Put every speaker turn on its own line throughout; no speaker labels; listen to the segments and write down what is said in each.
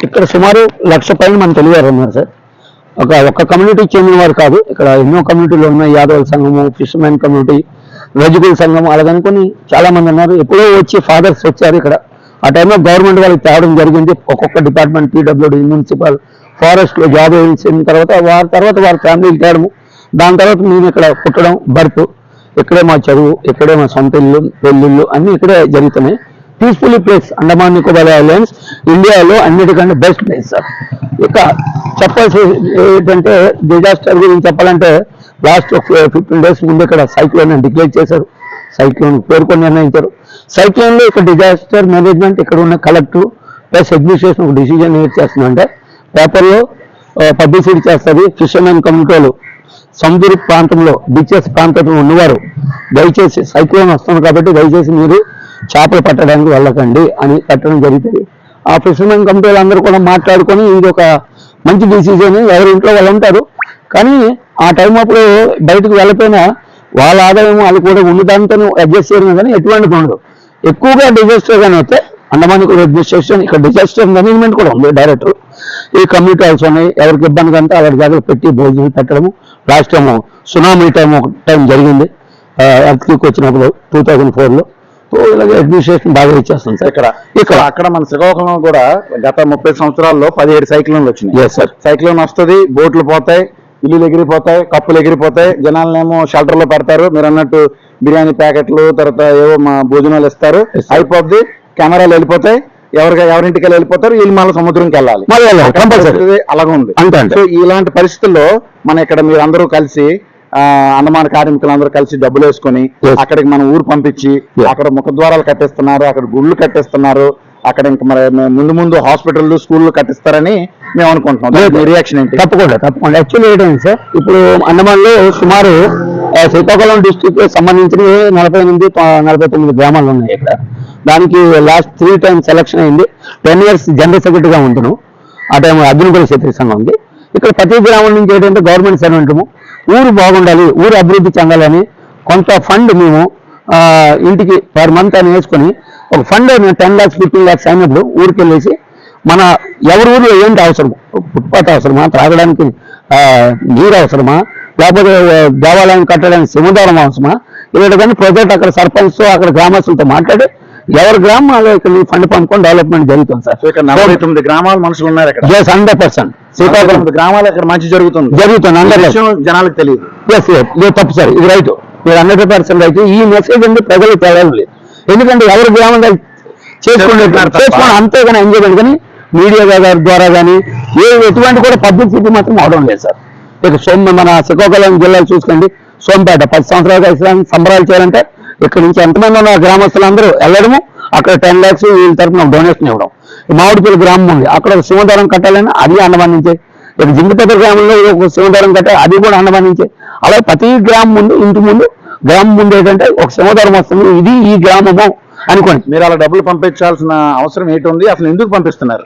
ఇక్కడ సుమారు 1,00,000 పైన మన తెలుగు వారు ఉన్నారు సార్. ఒక కమ్యూనిటీకి చెందిన వారు కాదు, ఇక్కడ ఎన్నో కమ్యూనిటీలు ఉన్నాయి. యాదవుల సంఘము, ఫిషర్మెన్ కమ్యూనిటీ, రజకుల సంఘం, అలాగనుకొని చాలా మంది ఉన్నారు. ఎప్పుడో వచ్చి ఫాదర్స్ వచ్చారు ఇక్కడ. ఆ టైంలో గవర్నమెంట్ వాళ్ళకి తేవడం జరిగింది. ఒక్కొక్క డిపార్ట్మెంట్, పీడబ్ల్యూడీ, మున్సిపల్, ఫారెస్ట్లో జాబ్ వేసిన తర్వాత వారి ఫ్యామిలీలు తేడము. దాని తర్వాత మేము ఇక్కడ పుట్టడం, బర్త్ ఇక్కడే, మా చదువు ఇక్కడే, మా సొంత ఇల్లు, పెళ్ళిళ్ళు అన్నీ ఇక్కడే జరుగుతున్నాయి. Peacefully place Andaman Nicobar islands ఇండియాలో అన్నిటికంటే బెస్ట్ ప్లేస్ సార్. ఇక చెప్పాల్సి ఏంటంటే డిజాస్టర్ గురించి చెప్పాలంటే లాస్ట్ 15 days ముందు ఇక్కడ సైక్లోన్ డిక్లేర్ చేశారు. సైక్లోన్ పేర్కొని నిర్ణయించారు. సైక్లోన్లో ఇక్కడ డిజాస్టర్ మేనేజ్మెంట్ ఇక్కడ ఉన్న కలెక్టర్ ప్లస్ అడ్మినిస్ట్రేషన్ ఒక డిసిజన్ ఏం చేస్తుందంటే పేపర్లో పబ్లిసిటీ చేస్తుంది. ఫిషర్మెన్ కమ్యూనిటీలు సముద్ర ప్రాంతంలో బీచెస్ ప్రాంతంలో ఉన్నవారు దయచేసి సైక్లోన్ వస్తుంది కాబట్టి దయచేసి మీరు చేపలు పట్టడానికి వెళ్ళకండి అని పెట్టడం జరుగుతుంది. ఆ ఫిషర్మెన్ కమిటీలు అందరూ కూడా మాట్లాడుకొని ఇది ఒక మంచి డిసిజన్, ఎవరి ఇంట్లో వాళ్ళు ఉంటారు. కానీ ఆ టైం అప్పుడు బయటకు వెళ్ళకపోయినా వాళ్ళ ఆదాయం వాళ్ళు కూడా ఉన్నదాంతో అడ్జస్ట్ చేయడం కానీ ఎటువంటి ఉండదు. ఎక్కువగా డిజాస్టర్ కానీ వస్తే అండమాన్ అడ్మినిస్ట్రేషన్ ఇక్కడ డిజాస్టర్ మేనేజ్మెంట్ కూడా ఉంది. డైరెక్టర్ ఈ కమ్యూనిటీ హౌస్ ఉన్నాయి, ఎవరికి ఇబ్బంది కంటే అలాంటి జాగ్రత్త పెట్టి భోజనం పెట్టడము. లాస్ట్ సునామీ టైం జరిగింది, ఎర్త్క్వేక్ వచ్చినప్పుడు 2004లో. ఇలాగే అడ్మినిస్ట్రేషన్ బాగా ఇచ్చేస్తుంది సార్.
అక్కడ మన శ్రీకాకుళం కూడా గత 30 సంవత్సరాల్లో 17 సైక్లోన్లు వచ్చినాయి.
సార్
సైక్లోన్ వస్తుంది, బోట్లు పోతాయి, ఇల్లులు ఎగిరిపోతాయి, కప్పులు ఎగిరిపోతాయి, జనాలనేమో షెల్టర్లో పెడతారు. మీరు అన్నట్టు బిర్యానీ ప్యాకెట్లు, తర్వాత ఏవో మా భోజనాలు ఇస్తారు, అయిపోద్ది, కెమెరాలు వెళ్ళిపోతాయి, ఎవరింటికి వెళ్ళిపోతారు, వీళ్ళు మళ్ళీ సముద్రంకి వెళ్ళాలి. అలాగే ఉంది. సో ఇలాంటి పరిస్థితుల్లో మన ఇక్కడ మీరు అందరూ కలిసి అండమాన కార్మికులు అందరూ కలిసి డబ్బులు వేసుకొని అక్కడికి మన ఊరు పంపించి అక్కడ ముఖద్వారాలు కట్టిస్తున్నారు, అక్కడ గుళ్ళు కట్టిస్తున్నారు, అక్కడ ఇంకా మరి ముందు హాస్పిటల్, స్కూళ్ళు కట్టిస్తారని మేము అనుకుంటున్నాం. రియాక్షన్ ఏంటి?
తప్పకుండా. యాక్చువల్లీ ఏంటంటే సార్, ఇప్పుడు అండమాన్లో సుమారు శ్రీకాకుళం డిస్ట్రిక్ట్ సంబంధించిన 48-49 గ్రామాలు ఉన్నాయి ఇక్కడ. దానికి లాస్ట్ 3 times సెలక్షన్ అయింది. 10 years జనరల్ సెక్రటరీగా ఉంటున్నాం. ఆ టైం అగ్నికుల క్షత్రియ సంఘం ఉంది. ఇక్కడ ప్రతి గ్రామం నుంచి ఏంటంటే గవర్నమెంట్ సర్వెంట్ము, ఊరు బాగుండాలి, ఊరు అభివృద్ధి చెందాలని కొంత ఫండ్ మేము ఇంటికి పర్ మంత్ అని వేసుకొని ఒక ఫండ్ 10 lakhs 15 lakhs అయినప్పుడు ఊరికి వెళ్ళేసి మన ఎవరి ఊరిలో ఏంటి అవసరము, ఫుట్పాత్ అవసరమా, త్రాగడానికి నీరు అవసరమా, లేకపోతే దేవాలయం కట్టడానికి సింహద్వారం అవసరమా, ఇలాంటి కానీ ప్రాజెక్ట్ అక్కడ సర్పంచ్తో అక్కడ గ్రామస్తులతో మాట్లాడి ఎవరి గ్రామాల్లో ఇక్కడ ఫండ్ పంపుకొని డెవలప్మెంట్ జరుగుతుంది సార్.
ఇక్కడ 49 గ్రామాల మనుషులు ఉన్నారు ఇక్కడ.
100% శ్రీకాకుళం
గ్రామాలు ఇక్కడ మంచి జరుగుతుంది.
అందరూ
జనాలకు తెలియదు.
లేదు తప్పు సార్, ఇది రైట్, మీరు 100% రైట్. ఈ మెసేజ్ అంటే ప్రజలకు తెలియదు లేదు. ఎందుకంటే ఎవరి గ్రామం చేసుకుని అంతేగాని ఎంజాయ్మెంట్ కానీ మీడియా ద్వారా కానీ ఎటువంటి కూడా పబ్లిసిటీ మాత్రం అవడం లేదు సార్. ఇక మన శ్రీకాకుళం జిల్లాలు చూసుకోండి, సోంపేట 10 సంవత్సరాలుగా సంబరాలు చేయాలంటే ఇక్కడ నుంచి ఎంతమంది ఉన్న గ్రామస్తులందరూ వెళ్ళడము, అక్కడ 10 lakhs వీళ్ళ తరఫున డొనేషన్ ఇవ్వడం. మామిడిపల్లి గ్రామం ఉంది, అక్కడ ఒక సింహద్వారం కట్టాలని అది అండమాన్ నుంచే. ఇక జింగిపేట గ్రామంలో ఒక సింహద్వారం కట్టాలి, అది కూడా అండమాన్ నుంచే. అలాగే ప్రతి గ్రామం ముందు, ఇంటి ముందు, గ్రామం ముందు ఏంటంటే ఒక సింహద్వారం వస్తుంది, ఇది ఈ గ్రామము అనుకోండి.
మీరు అలా డబ్బులు పంపించాల్సిన అవసరం ఏంటి ఉంది? అసలు ఎందుకు పంపిస్తున్నారు?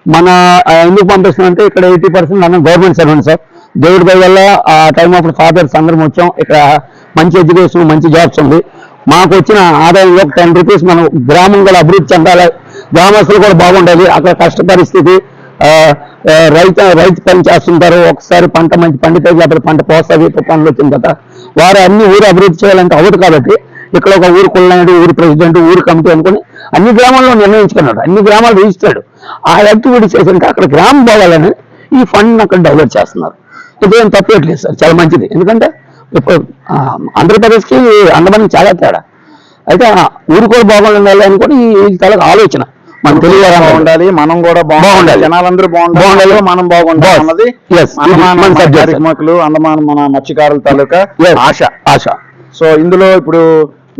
ఎందుకు పంపిస్తున్నాం అంటే ఇక్కడ 80% మనం గవర్నమెంట్ సర్వెంట్ సార్. దేవుడి దయ వల్ల ఆ టైం అప్పుడు ఫాదర్స్ అందరం వచ్చాం. ఇక్కడ మంచి ఎడ్యుకేషన్, మంచి జాబ్స్ ఉంది. మాకు వచ్చిన ఆదాయంలో 10 rupees మనం గ్రామం కూడా అభివృద్ధి చెందాలి, గ్రామస్తులు కూడా బాగుండాలి. అక్కడ కష్ట పరిస్థితి, రైతు పని చేస్తుంటారు, ఒకసారి మంచి పండితే అప్పుడు పంట పోస్తుంది, తుఫాన్లు వచ్చిన తర్వాత వారు అన్ని ఊరు అభివృద్ధి చేయాలంటే అవ్వదు. కాబట్టి ఇక్కడ ఒక ఊరు కుళ్ళనాయుడు, ఊరు ప్రెసిడెంట్, ఊరు కమిటీ అనుకుని అన్ని గ్రామాల్లో నిర్ణయించుకున్నాడు, అన్ని గ్రామాలు రిజిస్టర్డ్. ఆ యాక్టివిటీ చేసింటే అక్కడ గ్రామం బాగాలని ఈ ఫండ్ అక్కడ డెవలప్ చేస్తున్నారు. ఇదేం తప్పేట్లేదు సార్, చాలా మంచిది. ఎందుకంటే ఇప్పుడు ఆంధ్రప్రదేశ్కి అండమాన్కి చాలా తేడా. అయితే ఊరు కూడా బాగుండాలి అని కూడా ఈ చాలా ఆలోచన. మన తెలుగు
బాగుండాలి, మనం కూడా బాగుండాలి, జనాలందరూ బాగుండాలి, మనం బాగుండాలి అన్నది కార్మికులు, అండమాన్ మన మత్స్యకారుల తాలూకా ఆశ. సో ఇందులో ఇప్పుడు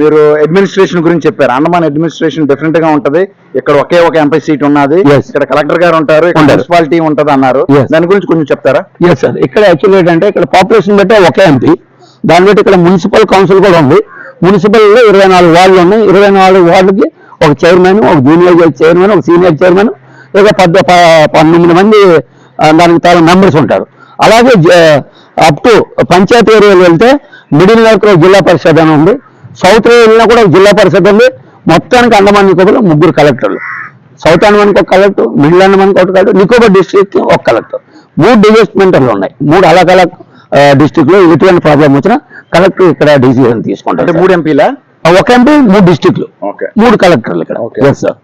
మీరు అడ్మినిస్ట్రేషన్ గురించి చెప్పారు. అండమాన్ అడ్మినిస్ట్రేషన్ డిఫరెంట్ గా ఉంటది. ఇక్కడ ఒక ఎంపీ సీట్ ఉన్నది, ఇక్కడ కలెక్టర్ గారు ఉంటారు, ఇక్కడ మున్సిపాలిటీ ఉంటది అన్నారు. దాని గురించి కొంచెం చెప్తారా?
సార్, ఇక్కడ యాక్చువల్ ఏంటంటే ఇక్కడ పాపులేషన్ బట్టి ఒకే ఎంపీ, దాన్ని బట్టి ఇక్కడ మున్సిపల్ కౌన్సిల్ కూడా ఉంది. మున్సిపల్లో 24 వార్డులు ఉన్నాయి. 24 వార్డులకి ఒక చైర్మన్, ఒక జూనియర్ చైర్మన్, ఒక సీనియర్ చైర్మన్, ఇక 19 మంది దానికి చాలా మెంబర్స్ ఉంటారు. అలాగే అప్ టు పంచాయతీ ఏరియాలో వెళ్తే మిడిల్ నార్త్ లో జిల్లా పరిషత్ అని ఉంది, సౌత్ లో వెళ్ళినా కూడా జిల్లా పరిషత్ ఉంది. మొత్తానికి అండమాన్ నికోబార్లో 3 కలెక్టర్లు. సౌత్ అండమాన్కి ఒక కలెక్టర్, మిడిల్ అండమాన్కి ఒక కలెక్టర్, నికోబార్ డిస్ట్రిక్ట్ ఒక కలెక్టర్. 3 డివిజన్మెంటర్లు ఉన్నాయి. 3 అలగ్ అలగ్ డిస్ట్రిక్ట్ లో ఎటువంటి ప్రాబ్లం వచ్చినా కలెక్టర్ ఇక్కడ డిసిజన్ తీసుకుంటారు.
3 ఎంపీలా?
ఒక ఎంపీ 3 డిస్ట్రిక్ట్లు, 3 కలెక్టర్లు ఇక్కడ. Yes sir.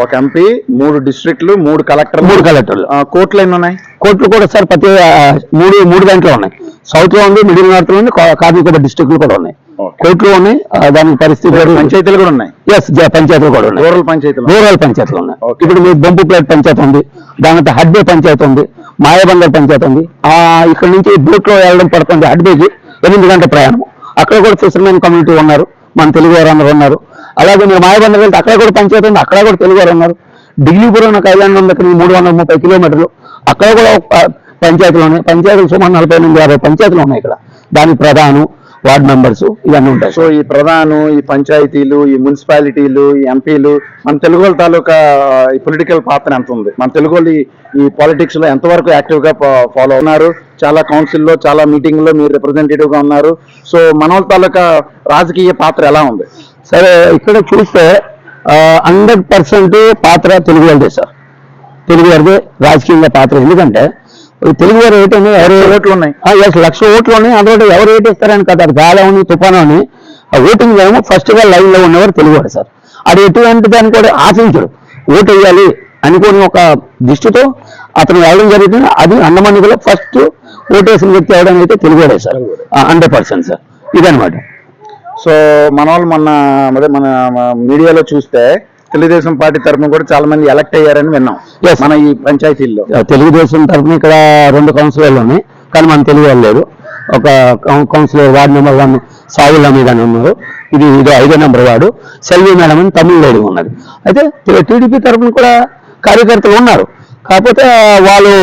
ఒక ఎంపీ, 3 డిస్ట్రిక్ట్లు, 3 కలెక్టర్లు.
3 కలెక్టర్లు.
కోర్టులు ఎన్ని ఉన్నాయి?
కోర్టులు కూడా సార్ ప్రతి 3 దాంట్లో ఉన్నాయి. సౌత్ లో ఉంది, మిడిల్ నార్త్ లో ఉంది, కాజీపేట డిస్ట్రిక్ట్లు కూడా ఉన్నాయి. కోర్టులు ఉన్నాయి. దానికి పరిస్థితి
పంచాయతీలు కూడా ఉన్నాయి.
ఎస్, పంచాయతీలు కూడా ఉన్నాయి.
రూరల్
పంచాయతీలు ఉన్నాయి. ఇప్పుడు మీ బొంపుపేట పంచాయతీ ఉంది, దాని హడ్బే పంచాయతీ ఉంది, మాయాబందర్ పంచాయతీ ఉంది. ఇక్కడ నుంచి బోట్ లో వెళ్ళడం పడుతుంది హడ్బేకి 8 గంటల ప్రయాణం. అక్కడ కూడా ఫిషర్మెన్ కమ్యూనిటీ ఉన్నారు, మన తెలుగు వారు అందరూ ఉన్నారు. అలాగే మీరు మాయాబందర్ వెళ్తే అక్కడ కూడా పంచాయతీ ఉంది, అక్కడ కూడా తెలుగు వారు ఉన్నారు. డిగ్లీపురం నాకు ఐలాండ్ ఉంది, అక్కడ 330 కిలోమీటర్లు, అక్కడ కూడా పంచాయతీలు ఉన్నాయి. పంచాయతీలు సుమారు 40 నుండి 50 పంచాయతీలు ఉన్నాయి ఇక్కడ. దానికి ప్రధానం, వార్డ్ మెంబర్స్ ఇవన్నీ ఉంటాయి.
సో ఈ ప్రధానం, ఈ పంచాయతీలు, ఈ మున్సిపాలిటీలు, ఈ ఎంపీలు, మన తెలుగు వాళ్ళ తాలూకా ఈ పొలిటికల్ పాత్ర ఎంత ఉంది? మన తెలుగు వాళ్ళు ఈ పాలిటిక్స్ లో ఎంతవరకు యాక్టివ్ గా ఫాలో ఉన్నారు? చాలా కౌన్సిల్లో, చాలా మీటింగ్ లో మీరు రిప్రజెంటేటివ్ గా ఉన్నారు. సో మన వాళ్ళ తాలూకా రాజకీయ పాత్ర ఎలా ఉంది?
సరే, ఇక్కడ చూస్తే 100% పాత్ర తెలుగు వాళ్ళదే సార్. తెలుగు వారిదే రాజకీయంగా పాత్ర. ఎందుకంటే తెలుగు వారు ఏంటంటే ఎవరు
ఓట్లు ఉన్నాయి,
1,00,000 ఓట్లు ఉన్నాయి. అందులో ఎవరు ఓటు ఇస్తారని కదా, అది గాలని తుఫాను అని ఓటింగ్ ఏమో ఫస్ట్ గా లైన్ లో ఉన్నవారు తెలుగువాడు సార్. అది ఎటువంటి దాన్ని కూడా ఆశించడు, ఓటు వేయాలి అనుకోని ఒక దృష్టితో అతను వెళ్ళడం జరుగుతుంది. అది అండమానిలో ఫస్ట్ ఓటేసిన వ్యక్తి ఎవడని అయితే తెలుగువాడే సార్, 100% సార్. ఇదనమాట.
సో మన వాళ్ళు మన మీడియాలో చూస్తే తెలుగుదేశం పార్టీ తరఫున కూడా చాలా మంది ఎలక్ట్ అయ్యారని విన్నాం మన ఈ పంచాయతీల్లో.
తెలుగుదేశం తరఫున ఇక్కడ 2 కౌన్సిలర్లు ఉన్నాయి, కానీ మన తెలుగు వాళ్ళు లేరు. ఒక కౌన్సిలర్ వార్డు నెంబర్ 1 సావుల మీద ఉన్నారు. ఇది 5వ నెంబర్ వార్డు. సెల్వి మేడం అని తమిళ లేడీ ఉన్నది. అయితే టీడీపీ తరఫున కూడా కార్యకర్తలు ఉన్నారు, కాకపోతే వాళ్ళు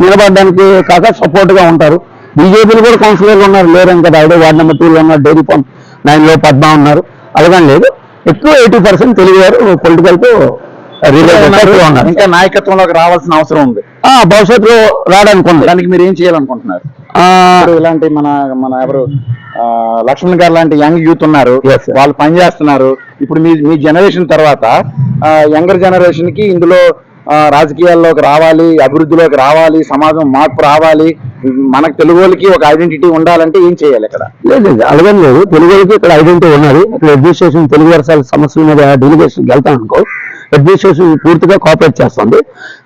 నిలబడడానికి కాక సపోర్ట్ గా ఉంటారు. బీజేపీలు కూడా కౌన్సిలర్లు ఉన్నారు, లేరని కదా. 5వ వార్డు నెంబర్ 2లో ఉన్నారు, డైరీ పంప్ 9లో పద్మ ఉన్నారు. అలాగని లేదు, ఎక్కువ 80% తెలుగు వారు పొలిటికల్ తో ఉన్నారు.
ఇంకా నాయకత్వంలోకి రావాల్సిన అవసరం ఉంది
భవిష్యత్తులో రావడానికి ఉంది.
దానికి మీరు ఏం చేయాలనుకుంటున్నారు? ఇలాంటి మన ఎవరు లక్ష్మణ్ గారు లాంటి యంగ్ యూత్ ఉన్నారు, వాళ్ళు పనిచేస్తున్నారు. ఇప్పుడు మీ జనరేషన్ తర్వాత యంగర్ జనరేషన్ కి ఇందులో రాజకీయాల్లోకి రావాలి, అభివృద్ధిలోకి రావాలి, సమాజం మార్పు రావాలి, మనకు తెలుగు వాళ్ళకి ఒక ఐడెంటిటీ ఉండాలంటే ఏం చేయాలి? ఇక్కడ
లేదు, అలాగని లేదు. తెలుగు వాళ్ళకి ఇక్కడ ఐడెంటిటీ ఉన్నది. ఇక్కడ అడ్మినిస్ట్రేషన్ తెలుగు వర్షాల సమస్యల మీద డెలిగేషన్ వెళ్తాం అనుకో, అడ్మినిస్ట్రేషన్ పూర్తిగా కోఆపరేట్ చేస్తుంది.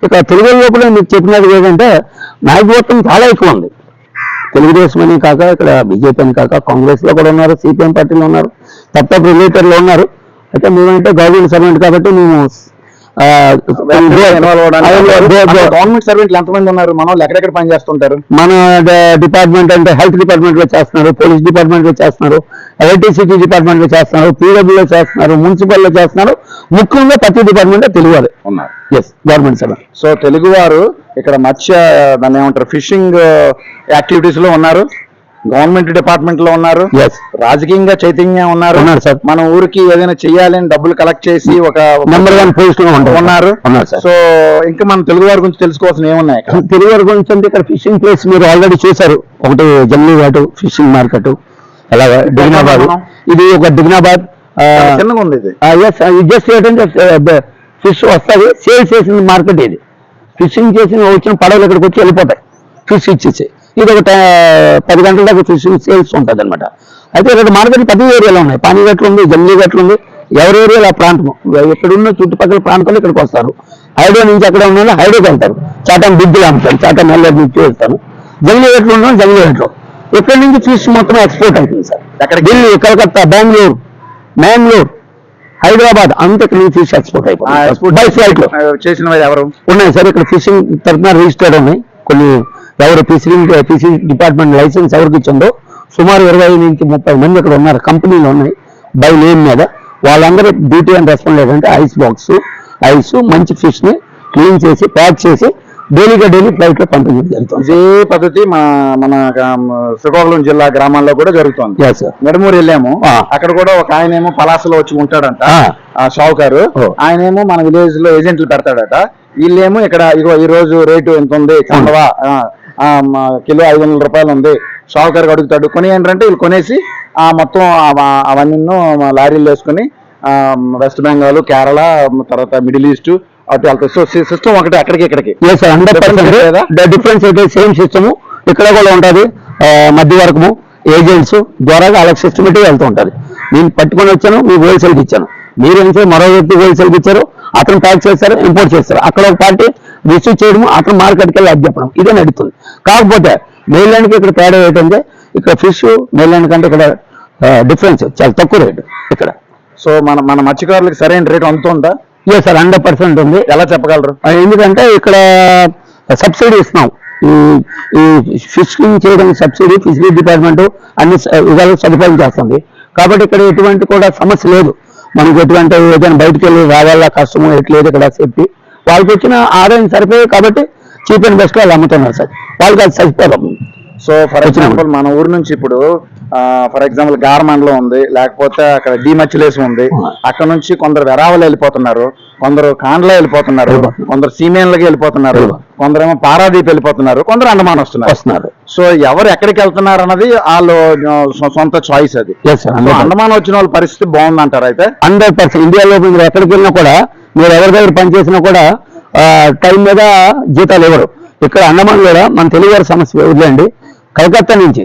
ఇక తెలుగు లోపల మీకు చెప్పినది ఏంటంటే నాయకత్వం చాలా ఎక్కువ ఉంది. తెలుగుదేశం అని కాక, ఇక్కడ బీజేపీ అని కాక, కాంగ్రెస్ లో కూడా ఉన్నారు, సిపిఎం పార్టీలో ఉన్నారు, తప్ప రిలేటెడ్ లో ఉన్నారు. అయితే మేమంటే గవర్నమెంట్ సర్వెంట్ కాబట్టి మేము
గవర్నమెంట్ సర్వెంట్లు ఎంతమంది ఉన్నారు? మన వాళ్ళు ఎక్కడెక్కడ పని చేస్తుంటారు?
మన డిపార్ట్మెంట్ అంటే హెల్త్ డిపార్ట్మెంట్ లో చేస్తున్నారు, పోలీస్ డిపార్ట్మెంట్ లో చేస్తున్నారు, ఎలక్ట్రిసిటీ డిపార్ట్మెంట్ లో చేస్తున్నారు, పీడబ్ల్యూలో చేస్తున్నారు, మున్సిపల్ లో చేస్తున్నారు. ముఖ్యంగా ప్రతి డిపార్ట్మెంట్ లో తెలుగు వారు
ఉన్నారు.
Yes, government servant.
So Telugu వారు ఇక్కడ దాన్ని ఏమంటారు, ఫిషింగ్ యాక్టివిటీస్ లో ఉన్నారు, గవర్నమెంట్ డిపార్ట్మెంట్ లో ఉన్నారు, రాజకీయంగా చైతన్యం ఉన్నారు. మన ఊరికి ఏదైనా చెయ్యాలని డబ్బులు కలెక్ట్ చేసి ఒక
నెంబర్ 1 పొజిషన్ లో
ఉన్నారు. సో ఇంకా మన తెలుగు వారి గురించి తెలుసుకోవాల్సిన ఏమున్నాయి?
తెలుగు వారి గురించి అంటే ఇక్కడ ఫిషింగ్ ప్లేస్ మీరు ఆల్రెడీ చూసారు. ఒకటి జమ్లీఘాట్ ఫిషింగ్ మార్కెట్, అలాగే డిగ్నాబాద్. ఇది ఒక డిగ్నాబాద్
చిన్నగా ఉంది. ఇది
జస్ట్ ఏంటంటే ఫిష్ వస్తుంది, సేల్ చేసిన మార్కెట్. ఇది ఫిషింగ్ చేసిన వచ్చిన పడవలు ఇక్కడికి వచ్చి వెళ్ళిపోతాయి, ఫిష్ ఇచ్చేసి. ఇది ఒక 10 గంటల దాకా ఫిషింగ్ సేల్స్ ఉంటుంది అనమాట. అయితే ఇక్కడ మార్కెట్ 10 ఏరియాలో ఉన్నాయి. పానీగట్లు ఉంది, జమ్లీఘట్లు ఉంది. ఎవరి ఏరియాలో ఆ ప్రాంతం, ఎక్కడున్న చుట్టుపక్కల ప్రాంతాలు ఇక్కడికి వస్తారు. హైడ్రో నుంచి అక్కడ ఉన్న హైడ్రోకి వెళ్తారు, చాటం బ్రిడ్జ్లు అమ్ముతారు, చాటం నెల్లూరు బ్రిడ్జ్ వెళ్తారు. జమ్లీఘట్లు ఉన్న జమ్లీఘట్లో ఇక్కడి నుంచి ఫిష్ మొత్తం ఎక్స్పోర్ట్ అవుతుంది సార్. ఢిల్లీ, కలకత్తా, మ్యాంగ్లూర్, హైదరాబాద్ అంత ఇక్కడ నుంచి ఫిష్ ఎక్స్పోర్ట్ అయిపోతుంది. బై ఫ్లైట్ లో
చేసిన ఎవరు ఉన్నాయి
సార్? ఇక్కడ ఫిషింగ్ తరఫున రిజిస్టర్డ్ ఉన్నాయి కొన్ని. ఎవరు ఫిషింగ్ డిపార్ట్మెంట్ లైసెన్స్ ఎవరికి ఇచ్చిందో సుమారు 25 నుంచి 30 మంది ఇక్కడ ఉన్నారు, కంపెనీలు ఉన్నాయి బై నేమ్ మీద. వాళ్ళందరూ డ్యూటీ అండ్ రెస్పాన్స్ ఏంటంటే ఐస్ మంచి ఫిష్ ని క్లీన్ చేసి ప్యాక్ చేసి డైలీ ఫ్లైట్ లో పంపించడం జరుగుతుంది.
ఇదే పద్ధతి మన శ్రీకాకుళం జిల్లా గ్రామాల్లో కూడా జరుగుతుంది. నెడమూరు వెళ్ళాము, అక్కడ కూడా ఒక ఆయనేమో పలాసలో వచ్చి ఉంటాడంట, షావుకారు. ఆయనేమో మన విలేజ్ లో ఏజెంట్లు పెడతాడట. వీళ్ళేమో ఇక్కడ ఇగో ఈ రోజు రేటు ఎంత ఉంది, చందవా కిలో 500 రూపాయలు ఉంది, షావుకారుకి అడుగుతాడు. కొని ఏంటంటే వీళ్ళు కొనేసి మొత్తం అవన్నీ లారీలు వేసుకుని వెస్ట్ బెంగాల్, కేరళ, తర్వాత మిడిల్ ఈస్ట్ అటు వెళ్తాయి. సో సిస్టమ్ ఒకటి అక్కడికి ఇక్కడికి.
ఎస్ సార్, 100% డిఫరెన్స్ అయితే సేమ్ సిస్టమ్ ఇక్కడ కూడా ఉంటుంది. మధ్యవర్గము ఏజెంట్స్ ద్వారా వాళ్ళకి సిస్టమేటిక్ వెళ్తూ ఉంటుంది. నేను పట్టుకొని వచ్చాను, మీకు హోల్సేల్కి ఇచ్చాను. మీరు ఏం చేయాలి, మరో వ్యక్తి హోల్సేల్కి ఇచ్చారు, అతను ప్యాక్ చేస్తారు, ఇంపోర్ట్ చేస్తారు. అక్కడ ఒక పార్టీ రిసీవ్ చేయడం, అతను మార్కెట్కి వెళ్ళి అది చెప్పడం, ఇదే నడుస్తుంది. కాకపోతే మెయిన్లాండ్కి ఇక్కడ తేడా ఏంటంటే ఇక్కడ ఫిష్ మెయిన్లాండ్ కంటే ఇక్కడ డిఫరెన్స్ చాలా తక్కువ రేటు ఇక్కడ.
సో మన మత్స్యకారులకు సరైన రేటు అంత ఉందా?
ఏ సార్, 100% ఉంది.
ఎలా చెప్పగలరు?
ఎందుకంటే ఇక్కడ సబ్సిడీ ఇస్తున్నాం. ఈ ఫిషింగ్ చేయడానికి సబ్సిడీ ఫిషరీ డిపార్ట్మెంట్ అన్ని విధాలు సదుపాయం చేస్తుంది. కాబట్టి ఇక్కడ ఎటువంటి కూడా సమస్య లేదు. మనకు ఎటువంటి ఏదైనా బయటకు వెళ్ళి రావాలా కష్టమో ఎట్లేదు. ఇక్కడ సేఫ్టీ వాళ్ళకి వచ్చిన ఆదాయం సరిపోయి కాబట్టి చీప్ అండ్ బెస్ట్ వాళ్ళు అమ్ముతున్నారు సార్. వాళ్ళకి అది సరిపోదు.
సో ఫర్ ఎగ్జాంపుల్ మన ఊరు నుంచి ఇప్పుడు ఫర్ ఎగ్జాంపుల్ గారమండలం ఉంది, లేకపోతే అక్కడ డిమచ్చిలేసి ఉంది, అక్కడ నుంచి కొందరు వెరావలు వెళ్ళిపోతున్నారు, కొందరు కాండ్లా వెళ్ళిపోతున్నారు, కొందరు సీమేన్లకి వెళ్ళిపోతున్నారు, కొందరేమో పారాదీప్ వెళ్ళిపోతున్నారు, కొందరు అండమాన్ వస్తున్నారు. సో ఎవరు ఎక్కడికి వెళ్తున్నారు అన్నది వాళ్ళు సొంత చాయిస్. అది అండమాన్ వచ్చిన వాళ్ళ పరిస్థితి బాగుందంటారు అయితే?
100%. ఇండియాలో మీరు ఎక్కడికి వెళ్ళినా కూడా, మీరు ఎవరి దగ్గర పనిచేసినా కూడా టైం మీద జీతాలు ఇవ్వరు. ఇక్కడ అండమాన్ కూడా మన తెలుగు వారి సమస్య వదిలేండి. కలకత్తా నుంచి,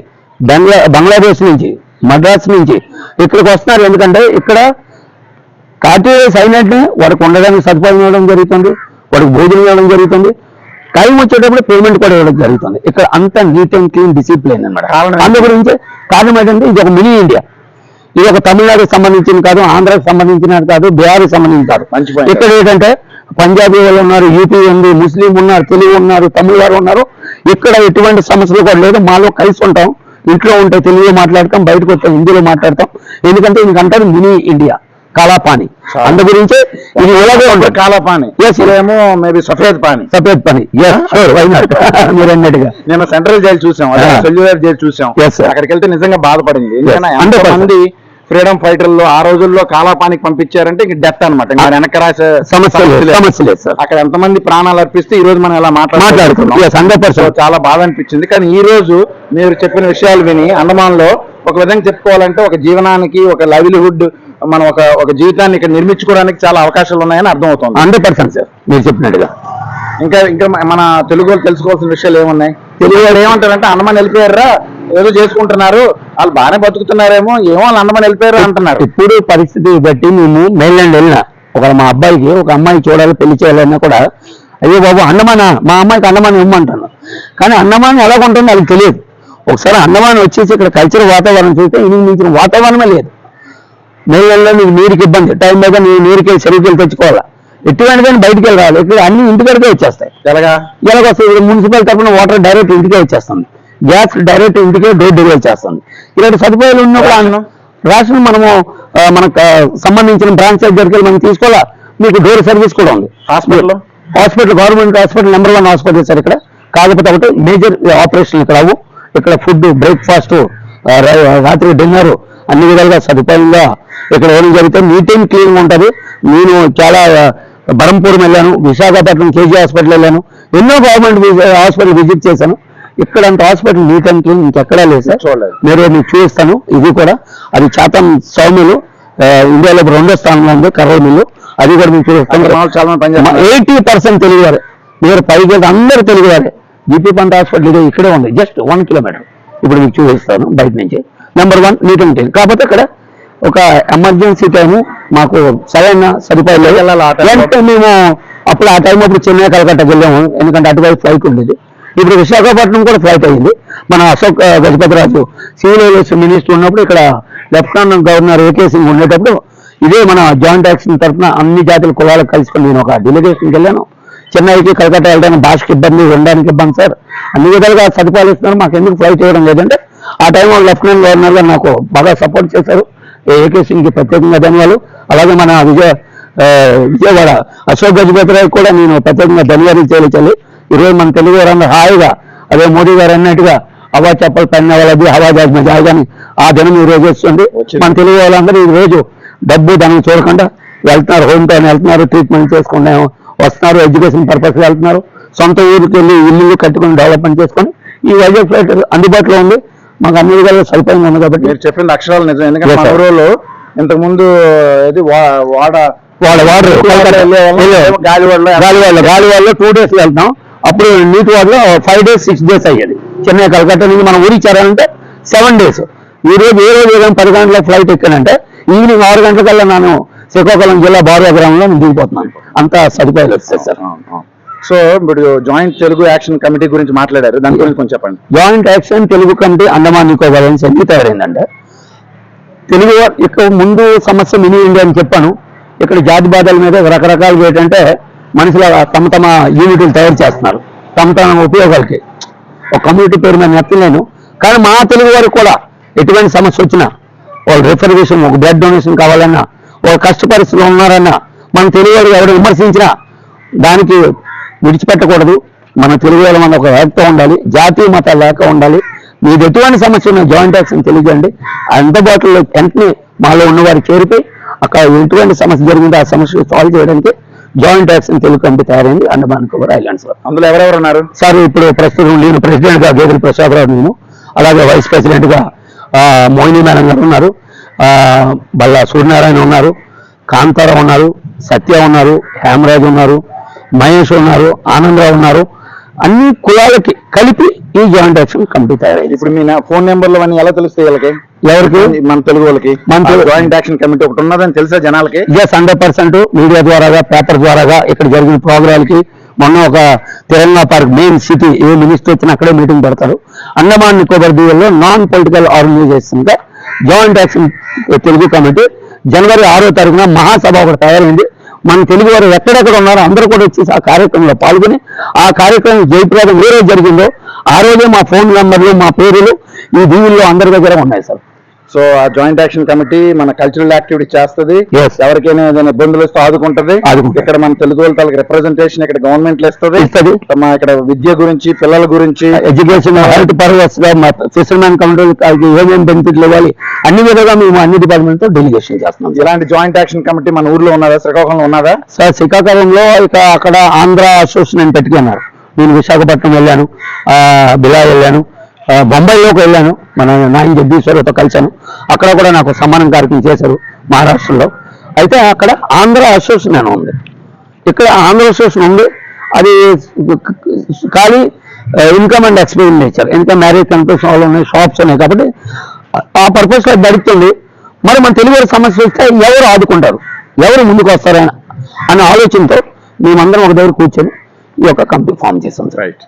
బంగ్లాదేశ్ నుంచి, మద్రాస్ నుంచి ఇక్కడికి వస్తున్నారు. ఎందుకంటే ఇక్కడ కాంట్రాక్ట్ అయినట్టు వాడికి ఉండడానికి సదుపాయం ఇవ్వడం జరుగుతుంది, వాడికి భోజనం ఇవ్వడం జరుగుతుంది, టైం వచ్చేటప్పుడు పేమెంట్ కూడా ఇవ్వడం జరుగుతుంది. ఇక్కడ అంత నీట్ అండ్ క్లీన్ డిసిప్లిన్ అన్నమాట. అందు గురించి కారణం ఏంటంటే ఇది ఒక మినీ ఇండియా. ఇది ఒక తమిళనాడుకి సంబంధించింది కాదు, ఆంధ్రాకి సంబంధించినది కాదు, బీహార్కి సంబంధించి కాదు. ఇక్కడ ఏంటంటే పంజాబీ వాళ్ళు ఉన్నారు, యూపీ ఉంది, ముస్లిం ఉన్నారు, తెలుగు ఉన్నారు, తమిళ వారు ఉన్నారు. ఇక్కడ ఎటువంటి సమస్యలు కూడా లేదు. మాలో కలిసి ఉంటాం. ఇంట్లో ఉంటే తెలుగులో మాట్లాడతాం, బయటకు వస్తే హిందీలో మాట్లాడతాం. ఎందుకంటే ఇంకంటారు మినీ ఇండియా, కాలాపాని. అందు గురించి ఇది ఎలాగో ఉంటుంది
కాలాపాని. ఇదేమో మేబీ సఫేద్ పాని.
మీరు అన్నట్టుగా
నేను సెంట్రల్ జైలు చూసాం, సెల్యులర్ జైలు చూసాం. అక్కడికి వెళ్తే నిజంగా బాధపడింది. మంది ఫ్రీడమ్ ఫైటర్లు ఆ రోజుల్లో కాలాపానికి పంపించారంటే ఇంక డెత్ అనమాట. వెనక రాసే సమస్య లేదు. అక్కడ ఎంతమంది ప్రాణాలు అర్పిస్తే ఈ రోజు మనం ఎలా మాట్లాడుతున్నాం. చాలా బాధ అనిపించింది. కానీ ఈ రోజు మీరు చెప్పిన విషయాలు విని అండమాన్ లో ఒక విధంగా చెప్పుకోవాలంటే ఒక జీవనానికి, ఒక లైవ్లీహుడ్, మనం ఒక జీవితాన్ని ఇక్కడ నిర్మించుకోవడానికి చాలా అవకాశాలు ఉన్నాయని అర్థమవుతుంది.
100% సార్ మీరు చెప్పినట్టుగా.
ఇంకా మన తెలుగు వాళ్ళు తెలుసుకోవాల్సిన విషయాలు ఏమున్నాయి? తెలుగు వాళ్ళు ఏమంటారంటే అండమాన్ వెళ్ళిపోయారా, ఏదో చేసుకుంటున్నారు, వాళ్ళు బాగానే బతుకుతున్నారేమో, ఏమో వాళ్ళు అండమాన్ వెళ్ళిపోయారు అంటున్నారు.
ఇప్పుడు పరిస్థితి బట్టి మేము మెయిన్లాండ్ వెళ్ళినా మా అబ్బాయికి ఒక అమ్మాయి చూడాలి, పెళ్లి చేయాలన్నా కూడా అయ్యో బాబు అండమానా, మా అమ్మాయికి అండమాన్ ఇవ్వమంటాను. కానీ అండమాన్ ఎలా ఉంటుందో వాళ్ళకి తెలియదు. ఒకసారి అండమాన్ వచ్చేసి ఇక్కడ కల్చర్ వాతావరణం చూస్తే ఇది మించిన వాతావరణమే లేదు. మెయిన్లాండ్లో నీకు నీరుకి ఇబ్బంది, టైం మీద నీరుకి చెరువుకి తెచ్చుకోవాలా, ఎటువంటి కానీ బయటికి వెళ్ళి రావాలి. ఇక్కడ అన్ని ఇంటికడికే వచ్చేస్తాయి. ఎలాగొస్తాయి? మున్సిపల్ తరఫున వాటర్ డైరెక్ట్ ఇంటికే వచ్చేస్తుంది, గ్యాస్ డైరెక్ట్ ఇంటికే డోర్ డెలివరీ చేస్తుంది. ఇలాంటి సదుపాయాలు ఉన్నప్పుడు రాష్ట్రం మనము మనకు సంబంధించిన బ్రాంచ్ దగ్గరికి వెళ్ళి మనం తీసుకోవాలా. మీకు డోర్ సర్వీస్ కూడా ఉంది. Hospital government hospital number 1 hospital sir ఇక్కడ. కాకపోతే ఒకటి మేజర్ ఆపరేషన్ ఇక్కడ అవ్వు. ఇక్కడ ఫుడ్, బ్రేక్ఫాస్ట్, రాత్రి డిన్నర్ అన్ని విధాలుగా సదుపాయంగా ఇక్కడ ఏం జరిగితే నీట్ అండ్ క్లీన్ ఉంటుంది. నేను చాలా బరంపూర్ వెళ్ళాను, విశాఖపట్నం కేజీ హాస్పిటల్ వెళ్ళాను, ఎన్నో గవర్నమెంట్ హాస్పిటల్ విజిట్ చేశాను. ఇక్కడ అంత హాస్పిటల్ నీట్ అండ్ క్లీన్ ఇంకెక్కడా లేదు సార్. చూడలేదు. మీకు చూపిస్తాను. ఇది కూడా అది చాతం సౌమిల్ ఇండియాలో 2వ స్థానంలో ఉంది, కర్రూలు మిల్లు. అది కూడా మీకు చూపిస్తాను. 80% తెలుగువారే. మీరు పైకి అందరూ తెలుగువారే. జీపీ పంట హాస్పిటల్ ఇక్కడే ఉంది, జస్ట్ 1 కిలోమీటర్. ఇప్పుడు మీకు చూపిస్తాను బయట నుంచి. Number 1 neat and clean. కాకపోతే ఇక్కడ ఒక ఎమర్జెన్సీ టైము మాకు సరైన సదుపాయాలు అంటే మేము అప్పుడు ఆ టైం అప్పుడు చెన్నై కలకట్టాకి వెళ్ళాము. ఎందుకంటే అటువైపు ఫ్లైట్ ఉండేది. ఇప్పుడు విశాఖపట్నం కూడా ఫ్లైట్ అయ్యింది. మన Ashok Gajapathiraju civil aviation minister ఉన్నప్పుడు ఇక్కడ లెఫ్టినెంట్ గవర్నర్ ఏకే సింగ్ ఉండేటప్పుడు ఇదే మన జాయింట్ యాక్షన్ తరఫున అన్ని జాతుల కులాలకు కలుసుకొని నేను ఒక డెలిగేషన్కి వెళ్ళాను. చెన్నైకి కలకత్తా వెళ్ళడానికి భాషకి ఇబ్బంది, ఉండడానికి ఇబ్బంది సార్. అన్ని విధాలుగా సదుపాయాలు ఇస్తున్నారు. మాకు ఎందుకు ఫ్లైట్ చేయడం లేదంటే ఆ టైంలో లెఫ్టినెంట్ గవర్నర్ గారు నాకు బాగా సపోర్ట్ చేశారు. ఏకే సింగ్కి ప్రత్యేకంగా ధన్యవాదాలు. అలాగే మన విజయవాడ అశోక్ గజపతిరాజు కూడా నేను ప్రత్యేకంగా ధన్యవాదాలు చేయాలి. ఈరోజు మన తెలుగు వారందరూ హాయిగా అదే మోడీ గారు అన్నట్టుగా హవా చెప్పలు పైన వాళ్ళది హవా జాగాని ఆ దినం ఈ రోజు వస్తుంది. మన తెలుగు వాళ్ళందరూ ఈ రోజు డబ్బు ధనం చూడకుండా వెళ్తున్నారు, హోమ్ టౌన్ వెళ్తున్నారు, ట్రీట్మెంట్ చేసుకునే వస్తున్నారు, ఎడ్యుకేషన్ పర్పస్ వెళ్తున్నారు, సొంత ఊరికి వెళ్ళి ఇల్లు కట్టుకుని డెవలప్మెంట్ చేసుకొని ఈ వైజాగ్ ఫ్లైట్ అందుబాటులో ఉంది. మాకు అన్ని విధాలుగా సదుపాయంగా ఉంది. కాబట్టి
మీరు చెప్పింది అక్షరాలు నిజం. ఎందుకంటే మన ఊరిలో ఇంతకుముందు
వాటర్ గాలివాడలో 2 days వెళ్తాం. అప్పుడు నీటి వాడలో 5 days 6 days అయ్యేది. చెన్నై కలకత్తా నుంచి మనం ఊరికి చేరాలంటే 7 days. ఈ రోజు ఏ రోజు ఏదైనా 10 గంటల ఫ్లైట్ ఎక్కానంటే ఈవినింగ్ 6 గంటలకల్లా నేను శ్రీకాకుళం జిల్లా బారువా గ్రామంలో దిగిపోతున్నాను. అంత సదుపాయాలు వస్తాయి సార్.
సో ఇప్పుడు జాయింట్ తెలుగు యాక్షన్ కమిటీ గురించి మాట్లాడారు, దాని గురించి కొంచెం చెప్పండి.
Joint action Telugu committee Andaman Nicobar ఎందుకు తయారైందంటే, తెలుగు ఇక్కడ ముందు సమస్య మినీ ఇండియా అని చెప్పాను. ఇక్కడ జాతి బాధల మీద రకరకాలుగా ఏంటంటే మనుషుల తమ తమ యూనిట్లు తయారు చేస్తున్నారు తమ తమ ఉపయోగాలకి. ఒక కమ్యూనిటీ పేరు మీద నెత్తలేను, కానీ మా తెలుగు వారికి కూడా ఎటువంటి సమస్య వచ్చినా, వాళ్ళు రిజర్వేషన్, ఒక బ్లడ్ డొనేషన్ కావాలన్నా, ఒక కష్ట పరిస్థితులు ఉన్నారన్నా, మన తెలుగు వారు ఎవరు విమర్శించినా దానికి విడిచిపెట్టకూడదు. మన తెలుగు వాళ్ళ మన ఒక ఏకత ఉండాలి, జాతీయ మతాలు లేక ఉండాలి. మీది ఎటువంటి సమస్య ఉన్నా జాయింట్ యాక్షన్ తెలియజేయండి. అందుబాటులో వెంటనే మాలో ఉన్నవారు చేరిపోయి అక్కడ ఎటువంటి సమస్య జరిగిందో ఆ సమస్యలు సాల్వ్ చేయడానికి జాయింట్ యాక్షన్ తెలుగు కమిటీ తయారైంది అండమాన్ నికోబార్ ఐలాండ్స్ లో.
అందులో ఎవరెవరు ఉన్నారు
సార్? ఇప్పుడు ప్రస్తుతం నేను ప్రెసిడెంట్ గా గేదెల ప్రసాదరావు, నేను అలాగే వైస్ ప్రెసిడెంట్ గా మోహిని మేడం గారు ఉన్నారు, బల్లా సూర్యనారాయణ ఉన్నారు, కాంతారావు ఉన్నారు, సత్య ఉన్నారు, హేమరాజు ఉన్నారు, మహేష్ ఉన్నారు, ఆనందరావు ఉన్నారు. అన్ని కులాలకి కలిపి ఈ జాయింట్ యాక్షన్ కమిటీ తయారైంది.
ఇప్పుడు మీ ఫోన్ నెంబర్లు అన్నీ ఎలా తెలుస్తాయి వీళ్ళకి?
ఎవరికి?
మన తెలుగు వాళ్ళకి. మన జాయింట్ యాక్షన్ కమిటీ ఒకటి ఉన్నదని తెలుసా జనాలకి?
ఎస్, 100% మీడియా ద్వారాగా, పేపర్ ద్వారాగా ఇక్కడ జరిగిన ప్రోగ్రాలకి. మొన్న ఒక తెలంగాణ పార్క్ మెయిన్ సిటీ ఏ మినిస్టర్ వచ్చినా అక్కడే మీటింగ్ పెడతారు. అండమాన్ నికోబార్ దీవుల్లో నాన్ పొలిటికల్ ఆర్గనైజేషన్ గా జాయింట్ యాక్షన్ తెలుగు కమిటీ జనవరి 6వ తారీఖున మహాసభ ఒకటి తయారైంది. మన తెలుగు వారు ఎక్కడెక్కడ ఉన్నారో అందరూ కూడా వచ్చి ఆ కార్యక్రమంలో పాల్గొని ఆ కార్యక్రమం జయప్రదం ఏ రోజు జరిగిందో ఆ రోజే మా ఫోన్ నెంబర్లు, మా పేర్లు ఈ దీవుల్లో అందరి దగ్గర ఉన్నాయి సార్.
సో ఆ జాయింట్ యాక్షన్ కమిటీ మన కల్చరల్ యాక్టివిటీ చేస్తుంది, ఎవరికైనా ఏదైనా ఇబ్బందులు వస్తే ఆదుకుంటది. ఇక్కడ మన తెలుగు వాళ్ళకి రిప్రజెంటేషన్ ఇక్కడ గవర్నమెంట్ ఇస్తుంది. ఇక్కడ విద్య గురించి, పిల్లల గురించి,
ఎడ్యుకేషన్, హెల్త్ పర్పస్ గా ఫిషర్మెన్ కమిటీ ఏమేమి బెనిఫిట్లు ఇవ్వాలి అన్ని విధంగా మేము అన్ని డిపార్ట్మెంట్ తో డెలిగేషన్ చేస్తున్నాం.
ఇలాంటి జాయింట్ యాక్షన్ కమిటీ మన ఊర్లో ఉన్నదా? శ్రీకాకుళంలో ఉన్నదా?
సార్, శ్రీకాకుళంలో ఇక అక్కడ ఆంధ్ర అసోసియేషన్ అని పెట్టుకున్నారు. నేను విశాఖపట్నం వెళ్ళాను, బిలా వెళ్ళాను, బొంబాయిలోకి వెళ్ళాను, మన నాయన జగదీశ్వరతో కలిశాను. అక్కడ కూడా నాకు సన్మానం కార్యక్రమం చేశారు మహారాష్ట్రలో. అయితే అక్కడ ఆంధ్ర అసోసియేషన్ అని ఉంది, ఇక్కడ ఆంధ్ర అసోసియేషన్ ఉంది. అది ఖాళీ ఇన్కమ్ అండ్ ఎక్స్పెండిచర్, ఇంకా మ్యారేజ్ కన్ఫరెన్స్ హాల్ ఉన్నాయి, షాప్స్ ఉన్నాయి. కాబట్టి ఆ పర్పస్ లో నడుస్తుంది. మరి మన తెలుగు సమస్య వస్తే ఎవరు ఆదుకుంటారు, ఎవరు ముందుకు వస్తారని అనే ఆలోచనతో మేమందరం ఒక దగ్గర కూర్చొని ఈ యొక్క కమిటీ ఫామ్ చేస్తాం.
రైట్.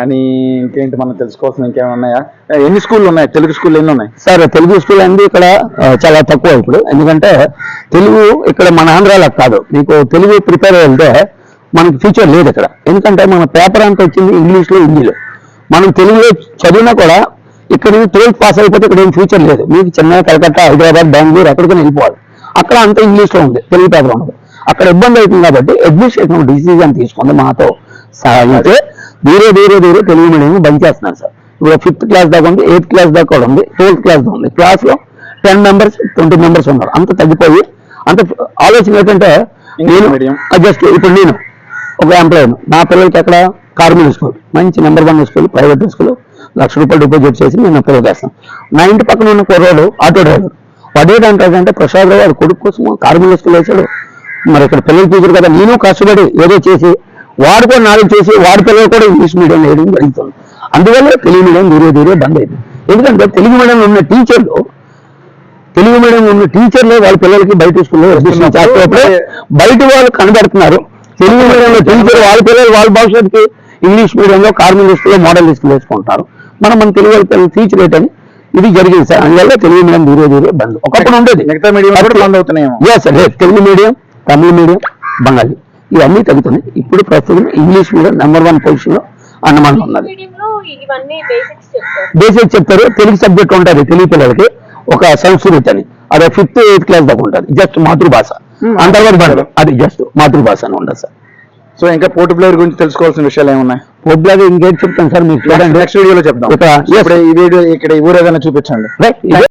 అని ఇంకేంటి మనం తెలుసుకోవాల్సిన ఇంకేమైనా ఉన్నాయా? ఎన్ని స్కూళ్ళు ఉన్నాయి? తెలుగు స్కూల్ ఎన్ని ఉన్నాయి
సార్? తెలుగు స్కూల్ అనేది ఇక్కడ చాలా తక్కువ ఇప్పుడు. ఎందుకంటే తెలుగు ఇక్కడ మన ఆంధ్రాలో కాదు. మీకు తెలుగు ప్రిపేర్ వెళ్తే మనకి ఫ్యూచర్ లేదు ఇక్కడ. ఎందుకంటే మన పేపర్ అంతా వచ్చింది ఇంగ్లీష్లో, హిందీలో. మనం తెలుగులో చదివినా కూడా ఇక్కడ 12th పాస్ అయిపోతే ఇక్కడ ఏం ఫ్యూచర్ లేదు. మీకు చెన్నై, కలకత్తా, హైదరాబాద్, బెంగళూరు ఎక్కడికైనా వెళ్ళిపోవాలి. అక్కడ అంత ఇంగ్లీష్లో ఉంది, తెలుగు పేపర్ ఉండదు. అక్కడ ఇబ్బంది అవుతుంది. కాబట్టి అడ్మినిస్ట్రేషన్ డిసిజన్ తీసుకుంది మాతో సహాయించే వేరే తెలుగు మీడియం బంద్ చేస్తున్నారు సార్. ఇప్పుడు 5th క్లాస్ దాకా ఉంది, 8th క్లాస్ దాకా కూడా ఉంది, 12th క్లాస్ ఉంది. క్లాస్లో 10 members 20 members ఉన్నారు. అంత తగ్గిపోయి అంత ఆలోచన ఏంటంటే నేను జస్ట్ ఇప్పుడు నేను ఒక ఎంప్లాయీ, నా పిల్లలకి ఎక్కడ కార్మిక స్కూల్, మంచి number 1 school, private school, ₹1,00,000 deposit చేసి నేను పిల్లలు వేస్తాను. నా ఇంటి పక్కన ఉన్న కుర్రోడు ఆటో డ్రైవర్, వాడు ఏంటంటే ప్రసాద్ రావు వాడు కొడుకు కోసం కార్మిక స్కూల్ వేసాడు. మరి ఇక్కడ పిల్లలు ఫ్యూచర్ కదా, నేను కష్టపడి ఏదో చేసి వాడు కూడా నాలుగు చేసి వాడి పిల్లలు కూడా ఇంగ్లీష్ మీడియం వేయడం జరుగుతుంది. అందువల్ల తెలుగు మీడియం ధీరే బంద్ అయింది. ఎందుకంటే తెలుగు మీడియంలో ఉన్న టీచర్లు వాళ్ళ పిల్లలకి బయట స్కూల్లో ఎడ్యుకేషన్ చేస్తున్నప్పుడు బయట వాళ్ళు కనబడుతున్నారు. తెలుగు మీడియంలో టీచర్ వాళ్ళ పిల్లలు వాళ్ళ భవిష్యత్తుకి ఇంగ్లీష్ మీడియంలో కార్మిక స్కూల్లో మోడల్ స్కూల్ వేసుకుంటారు. మన తెలుగు వాళ్ళ పిల్లలు టీచర్ రేట్ అని ఇది జరిగింది సార్. అందువల్ల తెలుగు మీడియం ధీరే బంద్. ఒకప్పుడు ఉండేది,
మిగతా మీడియం బంద్ అవుతున్నాయి.
తెలుగు మీడియం, తమిళ మీడియం, బెంగాలీ ఇవన్నీ తగ్గుతున్నాయి. ఇప్పుడు ప్రస్తుతం ఇంగ్లీష్ మీడియం నెంబర్ 1 పొజిషన్ లో అండమాన్లో ఉన్నది. బేసిక్స్ చెప్తారు. తెలుగు సబ్జెక్ట్ ఉంటుంది తెలుగు పిల్లలకి, ఒక సంస్కృతి అని, అదే 5th 8th క్లాస్ దాకా ఉంటుంది. జస్ట్ మాతృభాష అంతర్గత, అది జస్ట్ మాతృభాష అని ఉండదు సార్.
సో ఇంకా పోర్ట్ బ్లేయర్ గురించి తెలుసుకోవాల్సిన విషయాలు ఏమున్నాయి?
పోర్ట్ బ్లేయర్ ఇంకేం చెప్తాను సార్, మీకు చూడండి
నెక్స్ట్ వీడియోలో చెప్తాం. ఈ వీడియో ఇక్కడ ఈ ఊరు ఏదైనా చూపించండి.